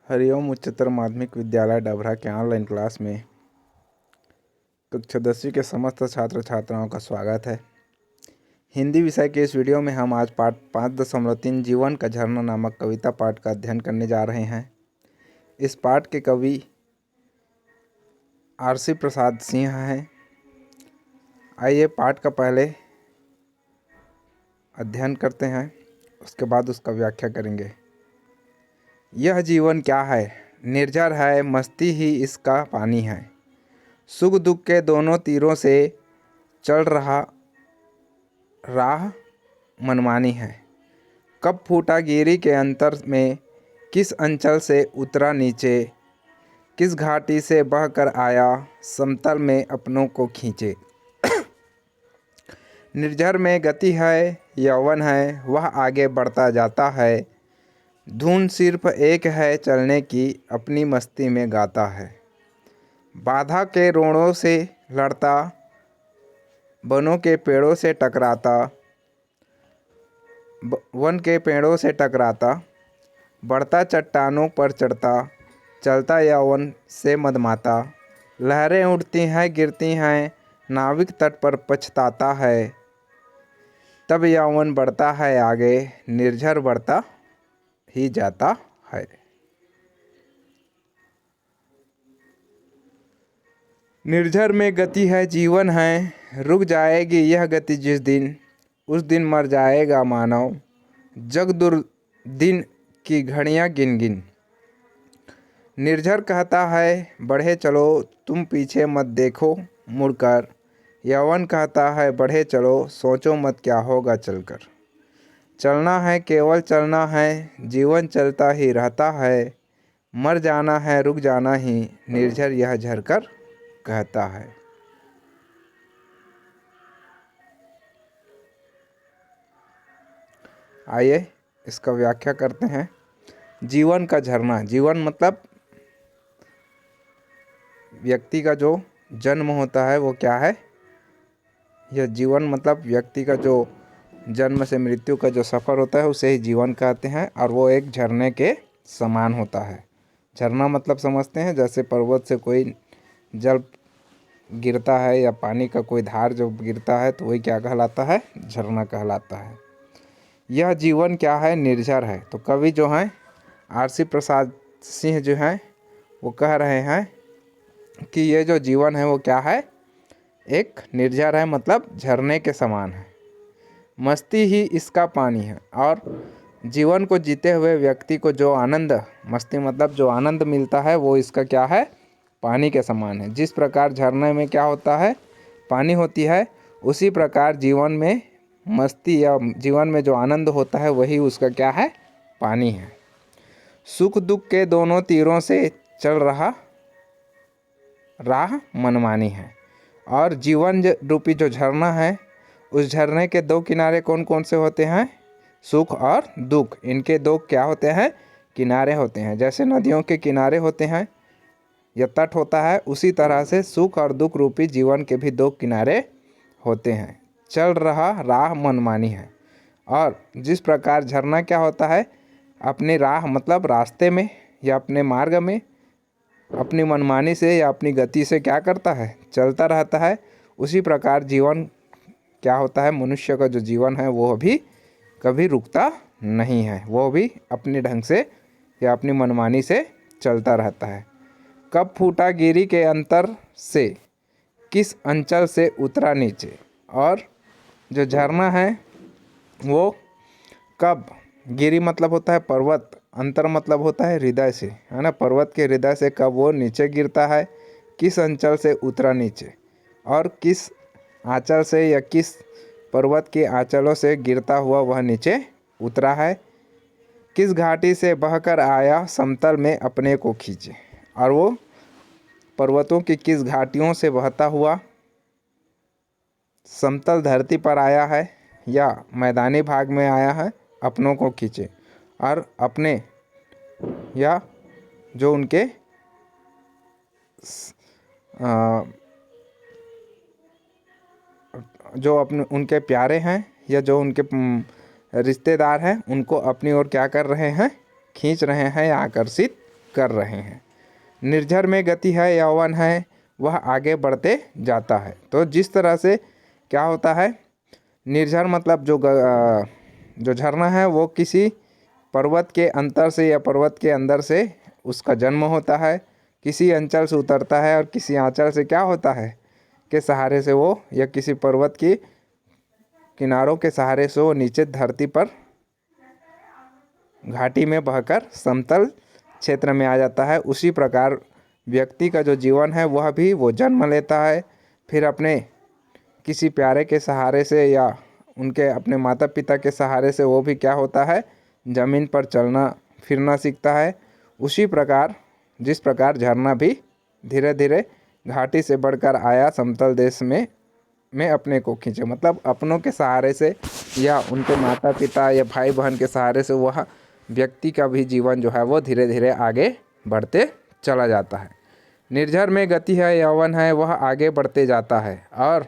हरिओम उच्चतर माध्यमिक विद्यालय डभरा के ऑनलाइन क्लास में कक्षा 10वीं के समस्त छात्र छात्राओं का स्वागत है। हिंदी विषय के इस वीडियो में हम आज पाठ 5.3 जीवन का झरना नामक कविता पाठ का अध्ययन करने जा रहे हैं। इस पाठ के कवि आरसी प्रसाद सिंह हैं। आइए पाठ का पहले अध्ययन करते हैं, उसके बाद उसका व्याख्या करेंगे। यह जीवन क्या है, निर्झर है, मस्ती ही इसका पानी है। सुख दुख के दोनों तीरों से चल रहा राह मनमानी है। कब फूटा गिरी के अंतर में, किस अंचल से उतरा नीचे, किस घाटी से बहकर आया समतल में अपनों को खींचे। निर्झर में गति है, यौवन है, वह आगे बढ़ता जाता है। धुन सिर्फ एक है चलने की, अपनी मस्ती में गाता है। बाधा के रोड़ों से लड़ता, वनों के पेड़ों से टकराता, वन के पेड़ों से टकराता, बढ़ता चट्टानों पर चढ़ता, चलता यौवन से मदमाता। लहरें उठती हैं गिरती हैं, नाविक तट पर पछताता है। तब यौवन बढ़ता है आगे, निर्झर बढ़ता ही जाता है। निर्झर में गति है, जीवन है, रुक जाएगी यह गति जिस दिन, उस दिन मर जाएगा मानव। जग दुर्दिन की घड़ियां गिन गिन। निर्झर कहता है बढ़े चलो, तुम पीछे मत देखो मुड़कर। यौवन कहता है बढ़े चलो, सोचो मत क्या होगा चलकर। चलना है केवल चलना है, जीवन चलता ही रहता है। मर जाना है रुक जाना ही, निर्झर यह झरकर कहता है। आइए इसका व्याख्या करते हैं। जीवन का झरना, जीवन मतलब व्यक्ति का जो जन्म होता है वो क्या है। यह जीवन मतलब व्यक्ति का जो जन्म से मृत्यु का जो सफ़र होता है उसे ही जीवन कहते हैं, और वो एक झरने के समान होता है। झरना मतलब समझते हैं, जैसे पर्वत से कोई जल गिरता है या पानी का कोई धार जो गिरता है तो वही क्या कहलाता है, झरना कहलाता है। यह जीवन क्या है, निर्झर है। तो कवि जो हैं आरसी प्रसाद सिंह जो हैं वो कह रहे हैं कि ये जो जीवन है वो क्या है, एक निर्झर है, मतलब झरने के समान है। मस्ती ही इसका पानी है। और जीवन को जीते हुए व्यक्ति को जो आनंद, मस्ती मतलब जो आनंद मिलता है वो इसका क्या है, पानी के समान है। जिस प्रकार झरने में क्या होता है, पानी होती है, उसी प्रकार जीवन में मस्ती या जीवन में जो आनंद होता है वही उसका क्या है, पानी है। सुख दुख के दोनों तीरों से चल रहा राह मनमानी है। और जीवन रूपी जो झरना है, उस झरने के दो किनारे कौन कौन से होते हैं, सुख और दुख। इनके दो क्या होते हैं, किनारे होते हैं। जैसे नदियों के किनारे होते हैं या तट होता है, उसी तरह से सुख और दुख रूपी जीवन के भी दो किनारे होते हैं। चल रहा राह मनमानी है। और जिस प्रकार झरना क्या होता है, अपनी राह मतलब रास्ते में या अपने मार्ग में अपनी मनमानी से या अपनी गति से क्या करता है, चलता रहता है। उसी प्रकार जीवन क्या होता है, मनुष्य का जो जीवन है वो भी कभी रुकता नहीं है, वो भी अपने ढंग से या अपनी मनमानी से चलता रहता है। कब फूटा गिरी के अंतर से, किस अंचल से उतरा नीचे। और जो झरना है वो कब, गिरी मतलब होता है पर्वत, अंतर मतलब होता है हृदय से, है ना, पर्वत के हृदय से कब वो नीचे गिरता है, किस अंचल से उतरा नीचे, और किस आंचल से या किस पर्वत के आंचलों से गिरता हुआ वह नीचे उतरा है। किस घाटी से बहकर आया समतल में अपने को खींचे। और वो पर्वतों की किस घाटियों से बहता हुआ समतल धरती पर आया है या मैदानी भाग में आया है, अपनों को खींचे। और अपने या जो उनके जो अपने उनके प्यारे हैं या जो उनके रिश्तेदार हैं, उनको अपनी ओर क्या कर रहे हैं, खींच रहे हैं या आकर्षित कर रहे हैं। निर्झर में गति है, यौवन है वह आगे बढ़ते जाता है। तो जिस तरह से क्या होता है, निर्झर मतलब जो झरना है वो किसी पर्वत के अंतर से या पर्वत के अंदर से उसका जन्म होता है, किसी अंचल से उतरता है और किसी आंचल से क्या होता है के सहारे से वो, या किसी पर्वत की किनारों के सहारे से वो नीचे धरती पर घाटी में बहकर समतल क्षेत्र में आ जाता है। उसी प्रकार व्यक्ति का जो जीवन है वह भी वो जन्म लेता है, फिर अपने किसी प्यारे के सहारे से या उनके अपने माता पिता के सहारे से वो भी क्या होता है, ज़मीन पर चलना फिरना सीखता है। उसी प्रकार जिस प्रकार झरना भी धीरे धीरे घाटी से बढ़कर आया समतल देश में अपने को खींचे, मतलब अपनों के सहारे से या उनके माता पिता या भाई बहन के सहारे से वह व्यक्ति का भी जीवन जो है वो धीरे धीरे आगे बढ़ते चला जाता है। निर्झर में गति है, यौवन है वह आगे बढ़ते जाता है। और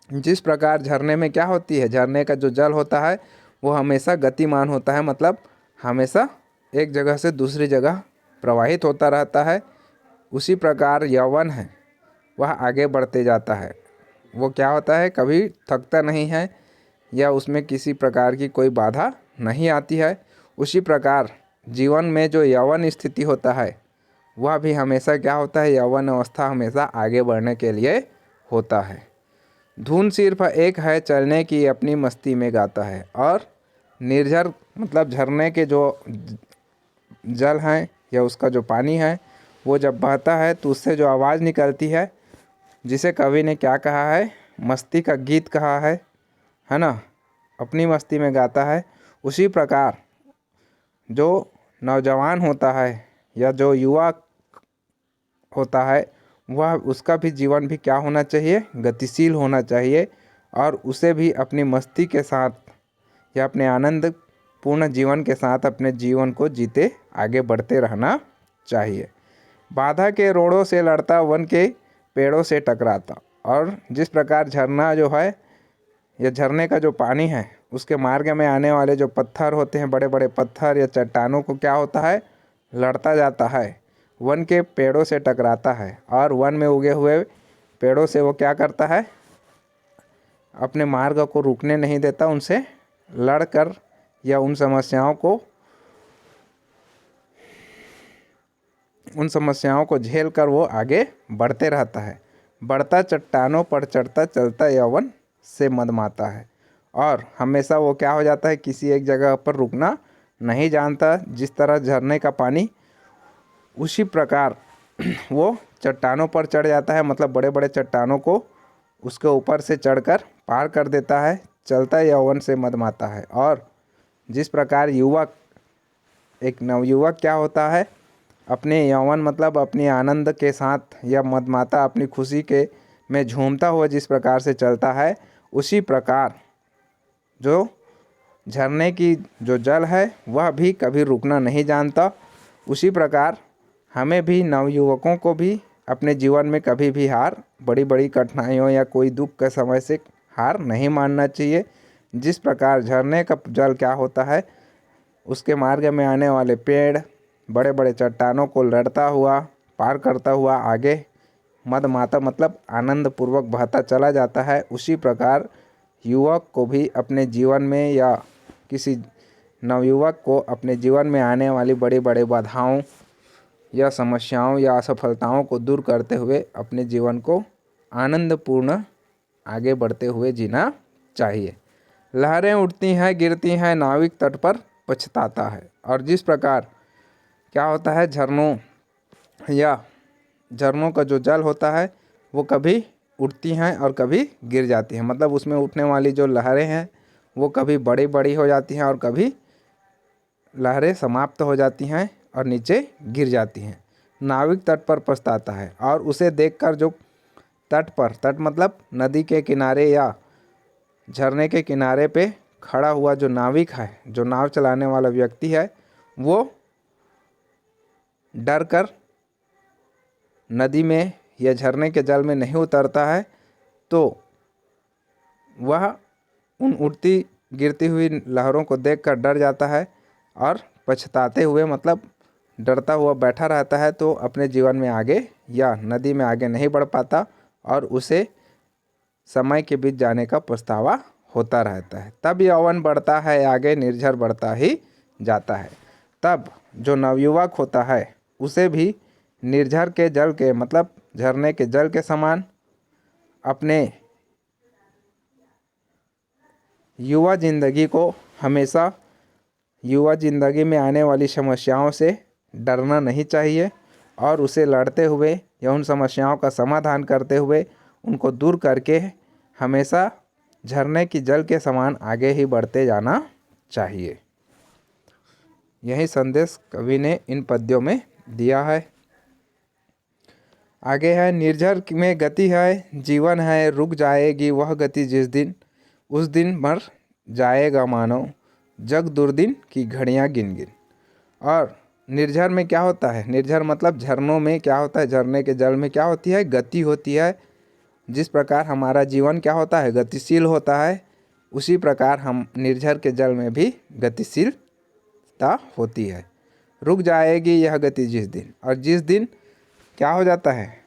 जिस प्रकार झरने में क्या होती है, झरने का जो जल होता है वो हमेशा गतिमान होता है, मतलब हमेशा एक जगह से दूसरी जगह प्रवाहित होता रहता है। उसी प्रकार यौवन है वह आगे बढ़ते जाता है, वो क्या होता है, कभी थकता नहीं है या उसमें किसी प्रकार की कोई बाधा नहीं आती है। उसी प्रकार जीवन में जो यौवन स्थिति होता है वह भी हमेशा क्या होता है, यौवन अवस्था हमेशा आगे बढ़ने के लिए होता है। धुन सिर्फ एक है चलने की अपनी मस्ती में गाता है। और निर्झर मतलब झरने के जो जल हैं या उसका जो पानी है वो जब बहता है तो उससे जो आवाज़ निकलती है, जिसे कवि ने क्या कहा है, मस्ती का गीत कहा है ना, अपनी मस्ती में गाता है। उसी प्रकार जो नौजवान होता है या जो युवा होता है वह उसका भी जीवन भी क्या होना चाहिए, गतिशील होना चाहिए, और उसे भी अपनी मस्ती के साथ या अपने आनंद पूर्ण जीवन के साथ अपने जीवन को जीते आगे बढ़ते रहना चाहिए। बाधा के रोड़ों से लड़ता, वन के पेड़ों से टकराता। और जिस प्रकार झरना जो है या झरने का जो पानी है उसके मार्ग में आने वाले जो पत्थर होते हैं, बड़े बड़े पत्थर या चट्टानों को क्या होता है, लड़ता जाता है, वन के पेड़ों से टकराता है। और वन में उगे हुए पेड़ों से वो क्या करता है, अपने मार्ग को रुकने नहीं देता, उनसे लड़कर या उन समस्याओं को झेल कर वो आगे बढ़ते रहता है। बढ़ता चट्टानों पर चढ़ता, चलता यौवन से मदमाता है। और हमेशा वो क्या हो जाता है, किसी एक जगह पर रुकना नहीं जानता। जिस तरह झरने का पानी, उसी प्रकार वो चट्टानों पर चढ़ जाता है, मतलब बड़े बड़े चट्टानों को उसके ऊपर से चढ़कर पार कर देता है, चलता यौवन से मदमाता है। और जिस प्रकार युवक, एक नवयुवक क्या होता है, अपने यौवन मतलब अपने आनंद के साथ या मदमाता अपनी खुशी के में झूमता हुआ जिस प्रकार से चलता है, उसी प्रकार जो झरने की जो जल है वह भी कभी रुकना नहीं जानता। उसी प्रकार हमें भी नवयुवकों को भी अपने जीवन में कभी भी हार, बड़ी बड़ी कठिनाइयों या कोई दुख के समय से हार नहीं मानना चाहिए। जिस प्रकार झरने का जल क्या होता है, उसके मार्ग में आने वाले पेड़, बड़े बड़े चट्टानों को लड़ता हुआ पार करता हुआ आगे मदमाता मतलब आनंद पूर्वक बहता चला जाता है। उसी प्रकार युवक को भी अपने जीवन में या किसी नवयुवक को अपने जीवन में आने वाली बड़ी बड़ी बाधाओं या समस्याओं या असफलताओं को दूर करते हुए अपने जीवन को आनंदपूर्ण आगे बढ़ते हुए जीना चाहिए। लहरें उठती हैं गिरती हैं, नाविक तट पर पछताता है। और जिस प्रकार क्या होता है, झरनों का जो जल होता है वो कभी उठती हैं और कभी गिर जाती हैं, मतलब उसमें उठने वाली जो लहरें हैं वो कभी बड़ी बड़ी हो जाती हैं और कभी लहरें समाप्त हो जाती हैं और नीचे गिर जाती हैं। नाविक तट पर पछताता है, और उसे देखकर जो तट मतलब नदी के किनारे या झरने के किनारे पे खड़ा हुआ जो नाविक है, जो नाव चलाने वाला व्यक्ति है, वो डर कर नदी में या झरने के जल में नहीं उतरता है, तो वह उन उठती गिरती हुई लहरों को देखकर डर जाता है और पछताते हुए मतलब डरता हुआ बैठा रहता है तो अपने जीवन में आगे या नदी में आगे नहीं बढ़ पाता और उसे समय के बीत जाने का पछतावा होता रहता है। तब यौवन बढ़ता है आगे, निर्झर बढ़ता ही जाता है। तब जो नवयुवक होता है उसे भी निर्झर के जल के मतलब झरने के जल के समान अपने युवा जिंदगी को हमेशा युवा जिंदगी में आने वाली समस्याओं से डरना नहीं चाहिए और उसे लड़ते हुए या उन समस्याओं का समाधान करते हुए उनको दूर करके हमेशा झरने की जल के समान आगे ही बढ़ते जाना चाहिए। यही संदेश कवि ने इन पद्यों में दिया है। आगे है, निर्झर में गति है, जीवन है, रुक जाएगी वह गति जिस दिन, उस दिन मर जाएगा मानव, जग दुर्दिन की घड़ियां गिन गिन। और निर्झर में क्या होता है? निर्झर मतलब झरनों में क्या होता है? झरने के जल में क्या होती है? गति होती है। जिस प्रकार हमारा जीवन क्या होता है? गतिशील होता है, उसी प्रकार हम निर्झर के जल में भी गतिशीलता होती है। रुक जाएगी यह गति जिस दिन, और जिस दिन क्या हो जाता है?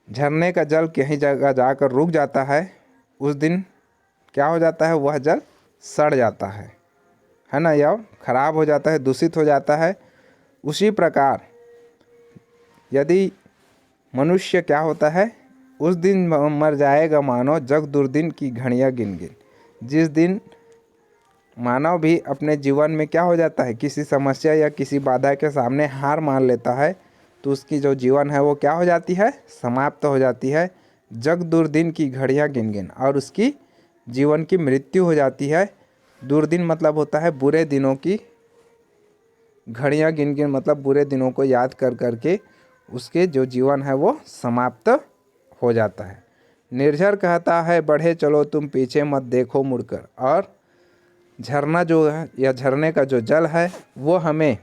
झरने का जल कहीं जगह जाकर रुक जाता है, उस दिन क्या हो जाता है? वह जल सड़ जाता है ना, या खराब हो जाता है, दूषित हो जाता है। उसी प्रकार यदि मनुष्य क्या होता है? उस दिन मर जाएगा मानव, जग दुर्दिन की घड़ियां गिन गिन। जिस दिन मानव भी अपने जीवन में क्या हो जाता है? किसी समस्या या किसी बाधा के सामने हार मान लेता है तो उसकी जो जीवन है वो क्या हो जाती है? समाप्त हो जाती है। जग दुर्दिन की घड़ियां गिन गिन, और उसकी जीवन की मृत्यु हो जाती है। दुर्दिन मतलब होता है बुरे दिनों की, घड़ियां गिन गिन मतलब बुरे दिनों को याद कर करके उसके जो जीवन है वो समाप्त हो जाता है। निर्झर कहता है बढ़े चलो तुम पीछे मत देखो मुड़कर। और झरना जो है या झरने का जो जल है वो हमें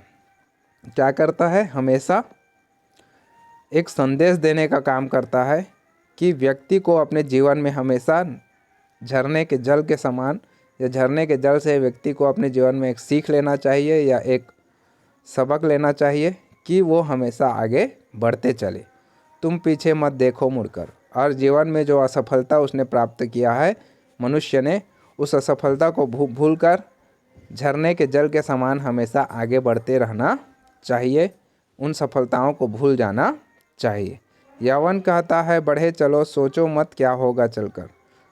क्या करता है? हमेशा एक संदेश देने का काम करता है कि व्यक्ति को अपने जीवन में हमेशा झरने के जल के समान या झरने के जल से व्यक्ति को अपने जीवन में एक सीख लेना चाहिए या एक सबक लेना चाहिए कि वो हमेशा आगे बढ़ते चले। तुम पीछे मत देखो मुड़कर। और जीवन में जो असफलता उसने प्राप्त किया है, मनुष्य ने उस असफलता को भूल कर झरने के जल के समान हमेशा आगे बढ़ते रहना चाहिए, उन सफलताओं को भूल जाना चाहिए। यौवन कहता है बढ़े चलो सोचो मत क्या होगा चलकर।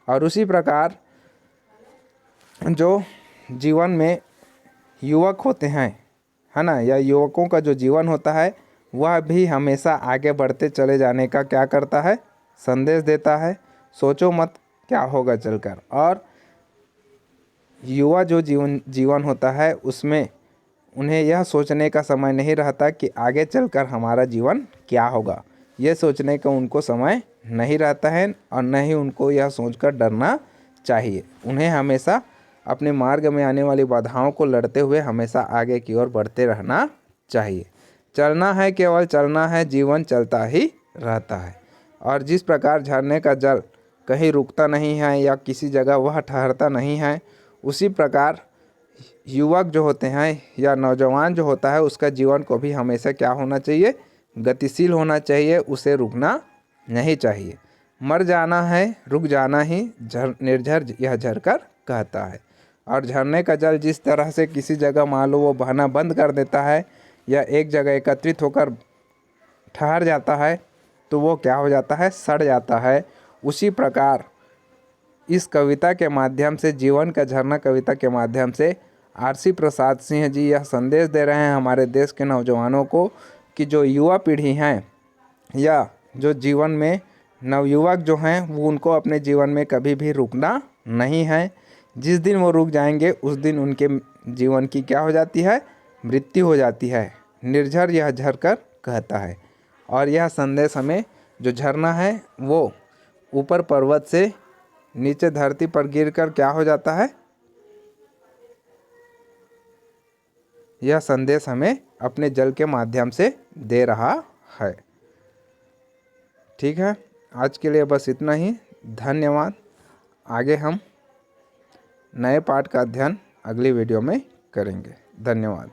और उसी प्रकार जो जीवन में युवक होते हैं, है ना, या युवकों का जो जीवन होता है वह भी हमेशा आगे बढ़ते चले जाने का क्या करता है? संदेश देता है। सोचो मत क्या होगा चलकर। और युवा जो जीवन होता है उसमें उन्हें यह सोचने का समय नहीं रहता कि आगे चलकर हमारा जीवन क्या होगा। यह सोचने का उनको समय नहीं रहता है और न ही उनको यह सोचकर डरना चाहिए। उन्हें हमेशा अपने मार्ग में आने वाली बाधाओं को लड़ते हुए हमेशा आगे की ओर बढ़ते रहना चाहिए। चलना है, केवल चलना है, जीवन चलता ही रहता है। और जिस प्रकार झरने का जल कहीं रुकता नहीं है या किसी जगह वह ठहरता नहीं है, उसी प्रकार युवक जो होते हैं या नौजवान जो होता है उसका जीवन को भी हमेशा क्या होना चाहिए? गतिशील होना चाहिए, उसे रुकना नहीं चाहिए। मर जाना है, रुक जाना ही निर्झर यह झरकर कहता है। और झरने का जल जिस तरह से किसी जगह मान लो वो बहना बंद कर देता है या एक जगह एकत्रित होकर ठहर जाता है तो वो क्या हो जाता है? सड़ जाता है। उसी प्रकार इस कविता के माध्यम से, जीवन का झरना कविता के माध्यम से आरसी प्रसाद सिंह जी यह संदेश दे रहे हैं हमारे देश के नौजवानों को कि जो युवा पीढ़ी हैं या जो जीवन में नवयुवक जो हैं वो उनको अपने जीवन में कभी भी रुकना नहीं है। जिस दिन वो रुक जाएंगे उस दिन उनके जीवन की क्या हो जाती है? मृत्यु हो जाती है। निर्झर यह झरकर कहता है। और यह संदेश हमें, जो झरना है वो ऊपर पर्वत से नीचे धरती पर गिरकर क्या हो जाता है? यह संदेश हमें अपने जल के माध्यम से दे रहा है। ठीक है, आज के लिए बस इतना ही। धन्यवाद। आगे हम नए पाठ का अध्ययन अगली वीडियो में करेंगे। धन्यवाद।